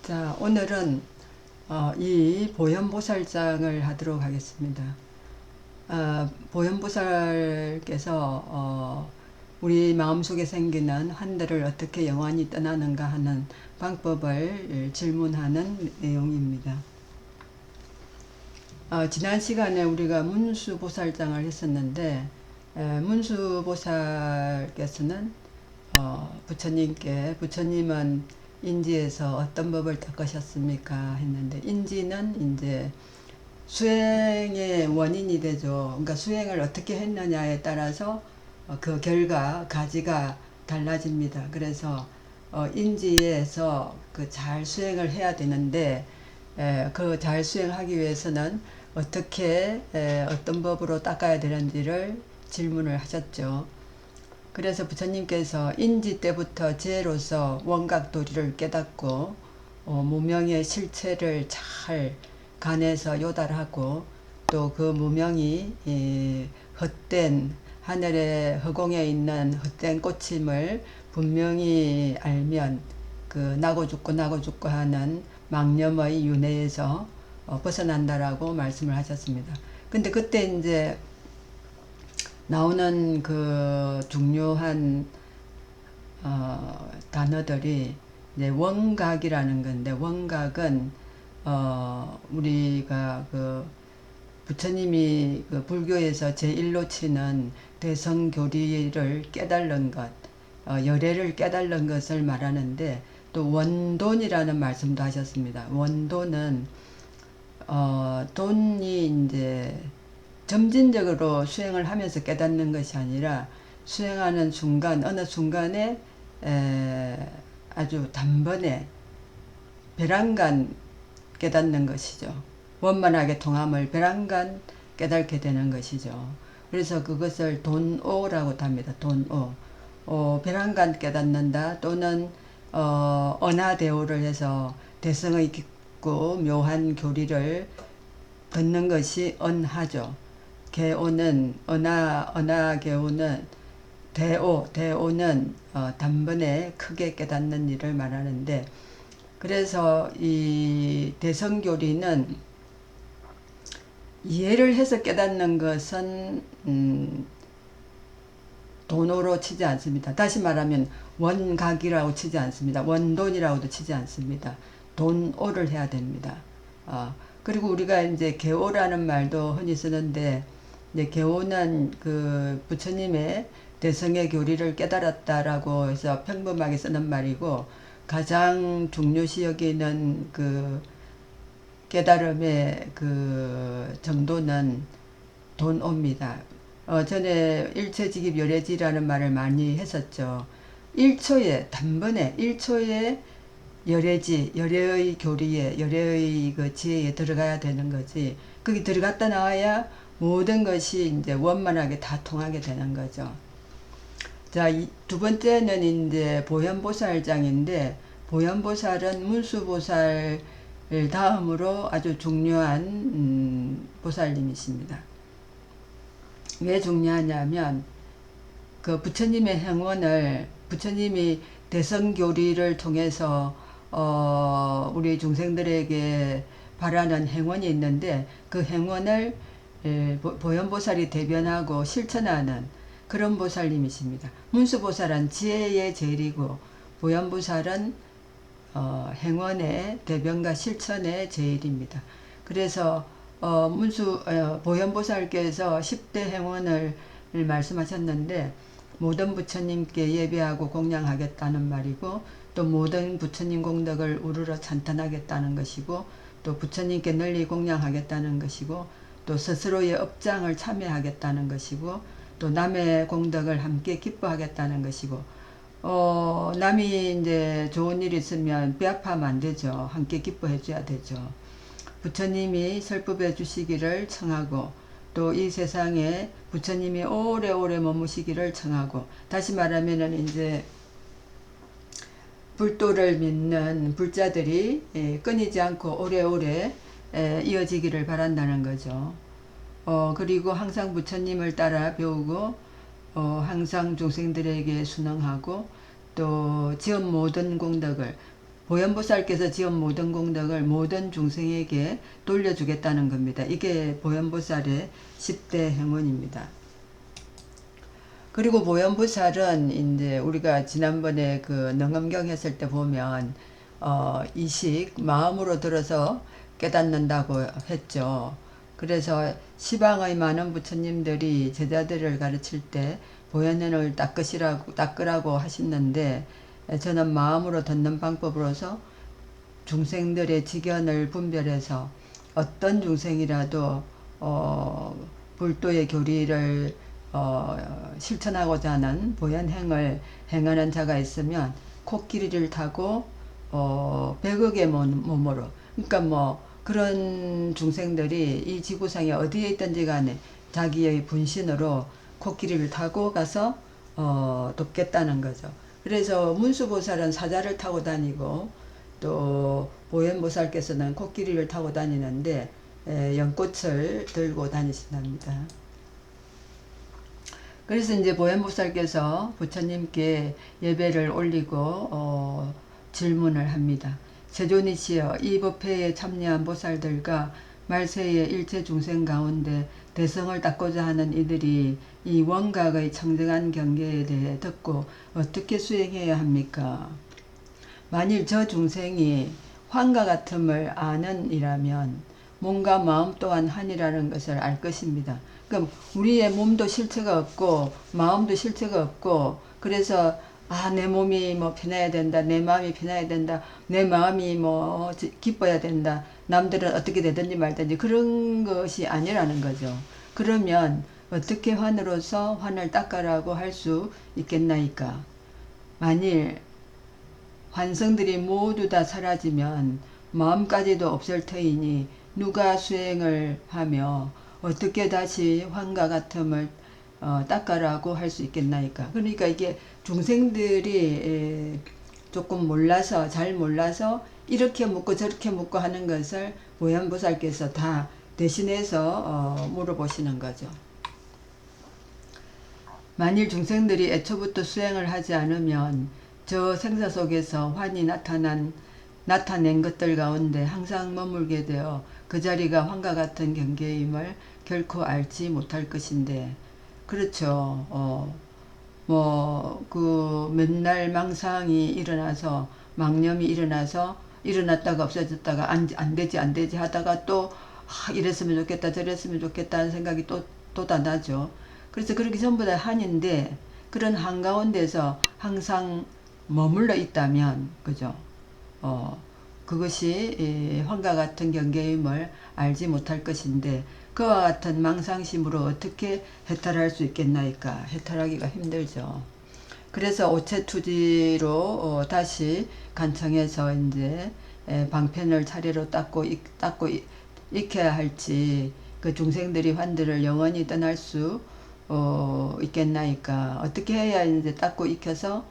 자, 오늘은 이 보현보살장을 하도록 하겠습니다. 보현보살께서 우리 마음속에 생기는 한들을 어떻게 영원히 떠나는가 하는 방법을 질문하는 내용입니다. 지난 시간에 우리가 문수보살장을 했었는데 문수보살께서는 부처님은 인지에서 어떤 법을 닦으셨습니까? 했는데, 인지는 이제 수행의 원인이 되죠. 그러니까 수행을 어떻게 했느냐에 따라서 그 결과, 가지가 달라집니다. 그래서 인지에서 그 잘 수행을 해야 되는데, 그 잘 수행하기 위해서는 어떻게 어떤 법으로 닦아야 되는지를 질문을 하셨죠. 그래서 부처님께서 인지 때부터 죄로서 원각도리를 깨닫고 무명의 실체를 잘 간에서 요달하고 또 그 무명이 헛된 하늘의 허공에 있는 헛된 꽃임을 분명히 알면 그 나고 죽고 하는 망념의 윤회에서 벗어난다라고 말씀을 하셨습니다. 근데 그때 이제 나오는 그 중요한 단어들이 이제 원각이라는 건데, 원각은 우리가 그 부처님이 그 불교에서 제1로 치는 대성교리를 깨달은 것, 열애를 깨달은 것을 말하는데, 또 원돈이라는 말씀도 하셨습니다. 원돈은 돈이 이제 점진적으로 수행을 하면서 깨닫는 것이 아니라 수행하는 순간, 어느 순간에 아주 단번에 배란간 깨닫는 것이죠. 원만하게 통함을 배란간 깨닫게 되는 것이죠. 그래서 그것을 돈오라고 합니다. 돈오. 배란간 깨닫는다 또는 언하대오를 해서 대성의 깊고 묘한 교리를 듣는 것이 언하죠. 개오는 언하개오는 대오는 단번에 크게 깨닫는 일을 말하는데, 그래서 이 대성교리는 이해를 해서 깨닫는 것은 돈으로 치지 않습니다. 다시 말하면 원각이라고 치지 않습니다. 원돈이라고도 치지 않습니다. 돈오를 해야 됩니다. 그리고 우리가 이제 개오라는 말도 흔히 쓰는데, 이제 개오는 그 부처님의 대성의 교리를 깨달았다라고 해서 평범하게 쓰는 말이고, 가장 중요시 여기는 그 깨달음의 그 정도는 돈오입니다. 전에 일체직입 열애지라는 말을 많이 했었죠. 1초에, 단번에 1초에 열애지, 열애의 교리에, 열애의 그 지혜에 들어가야 되는 거지. 거기 들어갔다 나와야 모든 것이 이제 원만하게 다 통하게 되는 거죠. 자, 두 번째는 이제 보현보살장인데, 보현보살은 문수보살 다음으로 아주 중요한 보살님이십니다. 왜 중요하냐면, 그 부처님의 행원을, 부처님이 대성교리를 통해서 우리 중생들에게 바라는 행원이 있는데, 그 행원을 보현보살이 대변하고 실천하는 그런 보살님이십니다. 문수보살은 지혜의 제일이고, 보현보살은 행원의 대변과 실천의 제일입니다. 그래서 보현보살께서 10대 행원을 말씀하셨는데, 모든 부처님께 예배하고 공양하겠다는 말이고, 또 모든 부처님 공덕을 우러러 찬탄하겠다는 것이고, 또 부처님께 널리 공양하겠다는 것이고, 또 스스로의 업장을 참여하겠다는 것이고, 또 남의 공덕을 함께 기뻐하겠다는 것이고, 남이 이제 좋은 일 있으면 배아파하면 안 되죠. 함께 기뻐해 줘야 되죠. 부처님이 설법해 주시기를 청하고, 또 이 세상에 부처님이 오래오래 머무시기를 청하고, 다시 말하면은 이제 불도를 믿는 불자들이 끊이지 않고 오래오래 이어지기를 바란다는 거죠. 그리고 항상 부처님을 따라 배우고, 항상 중생들에게 순응하고, 또 지은 모든 공덕을 보현보살께서 지은 모든功德을 모든 중생에게 돌려주겠다는 겁니다. 이게 보현보살의 10대 행운입니다. 그리고 보현보살은 이제 우리가 지난번에 그 능엄경 했을 때 보면 이식 마음으로 들어서 깨닫는다고 했죠. 그래서 시방의 많은 부처님들이 제자들을 가르칠 때 보현현을 닦으라고 하시는데, 저는 마음으로 듣는 방법으로서 중생들의 지견을 분별해서 어떤 중생이라도 불도의 교리를 실천하고자 하는 보현행을 행하는 자가 있으면 코끼리를 타고 100억의 몸으로, 그러니까 뭐 그런 중생들이 이 지구상에 어디에 있든지 간에 자기의 분신으로 코끼리를 타고 가서 돕겠다는 거죠. 그래서 문수보살은 사자를 타고 다니고 또 보현보살께서는 코끼리를 타고 다니는데 연꽃을 들고 다니신답니다. 그래서 이제 보현보살께서 부처님께 예배를 올리고 질문을 합니다. 세존이시여, 이 법회에 참여한 보살들과 말세의 일체 중생 가운데 대성을 닦고자 하는 이들이 이 원각의 청정한 경계에 대해 듣고 어떻게 수행해야 합니까? 만일 저 중생이 환과 같음을 아는 이라면 몸과 마음 또한 한이라는 것을 알 것입니다. 그럼 우리의 몸도 실체가 없고 마음도 실체가 없고, 그래서 내 몸이 뭐 편해야 된다, 내 마음이 편해야 된다, 내 마음이 뭐 기뻐야 된다, 남들은 어떻게 되든지 말든지 그런 것이 아니라는 거죠. 그러면 어떻게 환으로서 환을 닦아라고 할 수 있겠나이까? 만일 환성들이 모두 다 사라지면 마음까지도 없을 터이니 누가 수행을 하며 어떻게 다시 환과 같음을 닦아라고 할 수 있겠나이까? 그러니까 이게 중생들이 조금 몰라서, 잘 몰라서 이렇게 묻고 저렇게 묻고 하는 것을 보현보살께서 다 대신해서 물어보시는 거죠. 만일 중생들이 애초부터 수행을 하지 않으면 저 생사 속에서 환이 나타낸 것들 가운데 항상 머물게 되어 그 자리가 환과 같은 경계임을 결코 알지 못할 것인데, 그렇죠. 맨날 망상이 일어나서, 망념이 일어나서, 일어났다가 없어졌다가 안 되지 하다가 또 이랬으면 좋겠다 저랬으면 좋겠다 하는 생각이 또 다 나죠. 그래서 그렇게 전부 다 한인데, 그런 한가운데서 항상 머물러 있다면, 그죠? 그것이 환과 같은 경계임을 알지 못할 것인데, 그와 같은 망상심으로 어떻게 해탈할 수 있겠나이까? 해탈하기가 힘들죠. 그래서 오체투지로 다시 간청해서 이제 방편을 차례로 닦고 익혀야 할지, 그 중생들이 환들을 영원히 떠날 수 있겠나이까? 어떻게 해야 이제 닦고 익혀서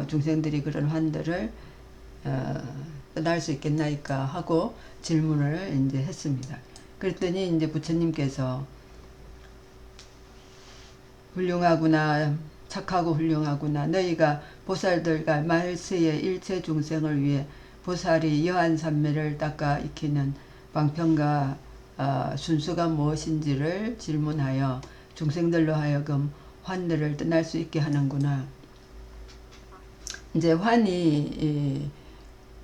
중생들이 그런 환들을 떠날 수 있겠나이까 하고 질문을 이제 했습니다. 그랬더니 이제 부처님께서 훌륭하구나, 착하고 훌륭하구나. 너희가 보살들과 말세의 일체 중생을 위해 보살이 여한삼매를 닦아 익히는 방편과 순수가 무엇인지를 질문하여 중생들로 하여금 환들을 떠날 수 있게 하는구나. 이제 환이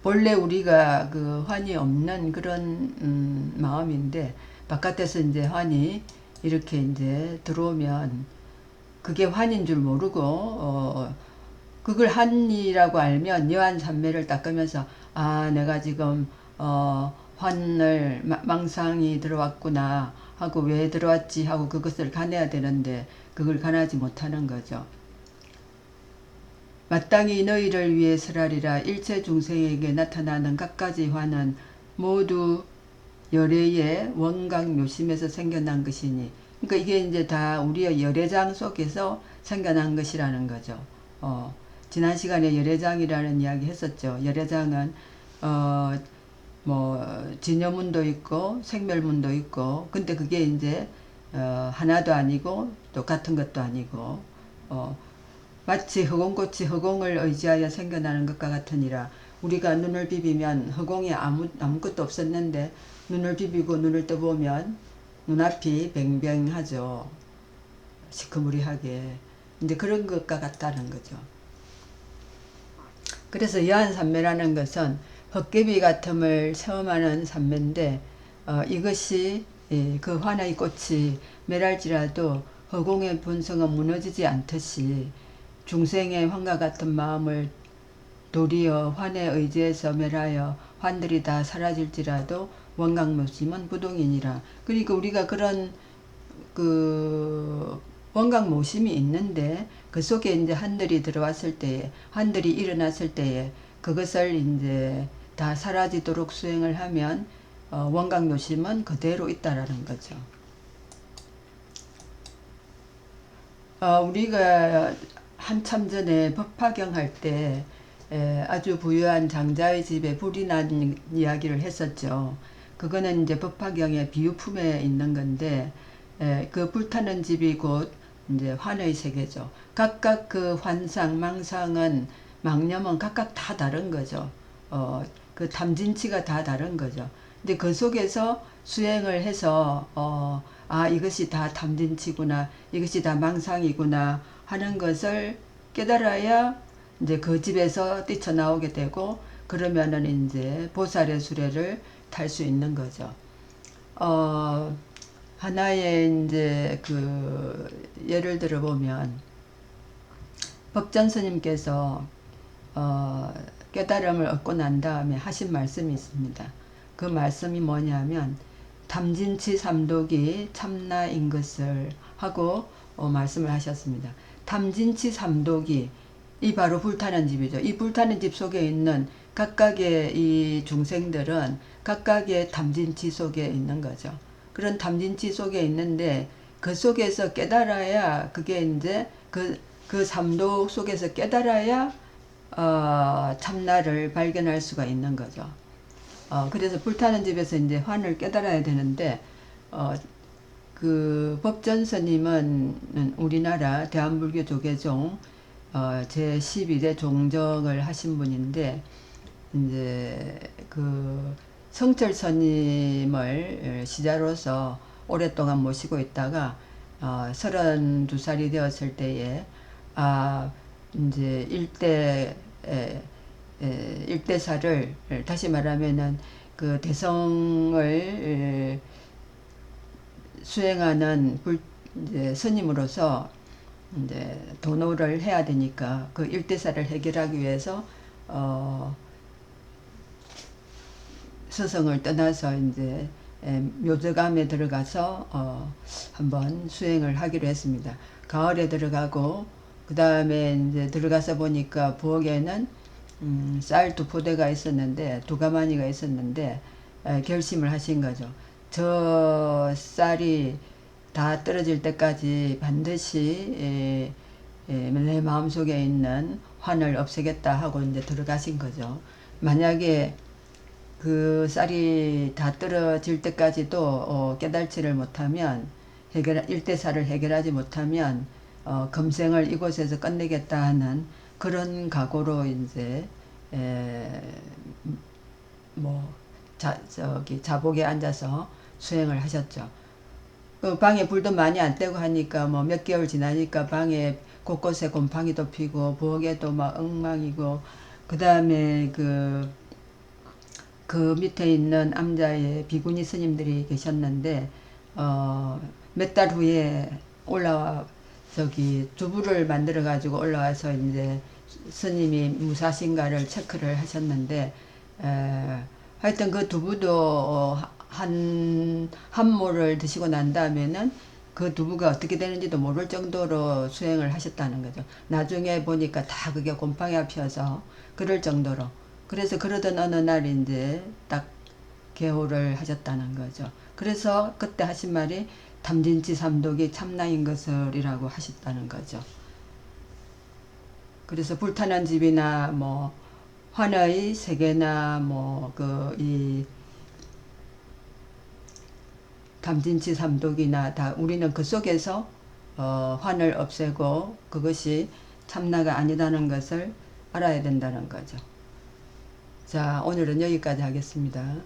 본래 우리가 그 환이 없는 그런 마음인데, 바깥에서 이제 환이 이렇게 이제 들어오면 그게 환인 줄 모르고 그걸 환이라고 알면 여한삼매를 닦으면서 내가 지금 환을 망상이 들어왔구나 하고 왜 들어왔지 하고 그것을 가내야 되는데 그걸 가나지 못하는 거죠. 마땅히 너희를 위해서라리라. 일체 중생에게 나타나는 갖가지 환은 모두 열애의 원각 묘심에서 생겨난 것이니, 그러니까 이게 이제 다 우리의 열애장 속에서 생겨난 것이라는 거죠. 지난 시간에 열애장이라는 이야기 했었죠. 열애장은 진여문도 있고 생멸문도 있고, 근데 그게 이제 하나도 아니고 또 같은 것도 아니고 마치 흑옹꽃이 흑옹을 의지하여 생겨나는 것과 같으니라. 우리가 눈을 비비면 허공에 아무것도 없었는데 눈을 비비고 눈을 떠보면 눈앞이 뱅뱅하죠. 시커무리하게. 이제 그런 것과 같다는 거죠. 그래서 여한산매라는 것은 헛개비 같음을 체험하는 산매인데 이것이 그 화나의 꽃이 멸할지라도 허공의 본성은 무너지지 않듯이 중생의 환과 같은 마음을 도리어 환에 의지해서 멸하여 환들이 다 사라질지라도 원각모심은 부동이니라. 그러니까 우리가 그런 그 원각모심이 있는데 그 속에 이제 한들이 들어왔을 때에 한들이 일어났을 때에 그것을 이제 다 사라지도록 수행을 하면 원각묘심은 그대로 있다라는 거죠. 우리가 한참 전에 법화경 할 때 아주 부유한 장자의 집에 불이 난 이야기를 했었죠. 그거는 이제 법화경의 비유품에 있는 건데 그 불타는 집이 곧 이제 환의 세계죠. 각각 그 환상, 망상은 망념은 각각 다 다른 거죠. 그 탐진치가 다 다른 거죠. 근데 그 속에서 수행을 해서 이것이 다 탐진치구나, 이것이 다 망상이구나 하는 것을 깨달아야 이제 그 집에서 뛰쳐나오게 되고 그러면은 이제 보살의 수레를 탈 수 있는 거죠. 하나의 이제 그 예를 들어 보면 법전 스님께서 깨달음을 얻고 난 다음에 하신 말씀이 있습니다. 그 말씀이 뭐냐면 탐진치 삼독이 참나인 것을 하고 말씀을 하셨습니다. 탐진치 삼독이 이 바로 불타는 집이죠. 이 불타는 집 속에 있는 각각의 이 중생들은 각각의 탐진치 속에 있는 거죠. 그런 탐진치 속에 있는데 그 속에서 깨달아야 그게 이제 그 삼독 속에서 깨달아야 참나를 발견할 수가 있는 거죠. 그래서 불타는 집에서 이제 환을 깨달아야 되는데 그 법전 스님은 우리나라 대한불교 조계종 제12대 종정을 하신 분인데 이제 그 성철 스님을 시자로서 오랫동안 모시고 있다가 32살이 되었을 때에 이제 일대사를 다시 말하면은 그 대성을 수행하는 이제 스님으로서 이제 도노를 해야 되니까 그 일대사를 해결하기 위해서 서성을 떠나서 이제 묘저감에 들어가서 한번 수행을 하기로 했습니다. 가을에 들어가고 그 다음에 이제 들어가서 보니까 부엌에는 쌀 2포대가 있었는데 2가마니가 있었는데 결심을 하신 거죠. 저 쌀이 다 떨어질 때까지 반드시 내 마음속에 있는 환을 없애겠다 하고 이제 들어가신 거죠. 만약에 그 쌀이 다 떨어질 때까지도 깨달지를 못하면 일대사를 해결하지 못하면 금생을 이곳에서 끝내겠다 하는 그런 각오로 이제 자복에 앉아서 수행을 하셨죠. 방에 불도 많이 안 떼고 하니까 몇 개월 지나니까 방에 곳곳에 곰팡이도 피고 부엌에도 막 엉망이고 그 다음에 그 밑에 있는 암자의 비구니 스님들이 계셨는데 몇 달 후에 올라와 두부를 만들어 가지고 올라와서 이제 스님이 무사신가를 체크를 하셨는데 하여튼 그 두부도 한 모를 드시고 난 다음에는 그 두부가 어떻게 되는지도 모를 정도로 수행을 하셨다는 거죠. 나중에 보니까 다 그게 곰팡이가 피어서 그럴 정도로. 그래서 그러던 어느 날 이제 딱 개호를 하셨다는 거죠. 그래서 그때 하신 말이 탐진치 삼독이 참나인 것을이라고 하셨다는 거죠. 그래서 불타는 집이나 환의 세계나 이 탐진치 삼독이나 다 우리는 그 속에서 환을 없애고 그것이 참나가 아니다는 것을 알아야 된다는 거죠. 자, 오늘은 여기까지 하겠습니다.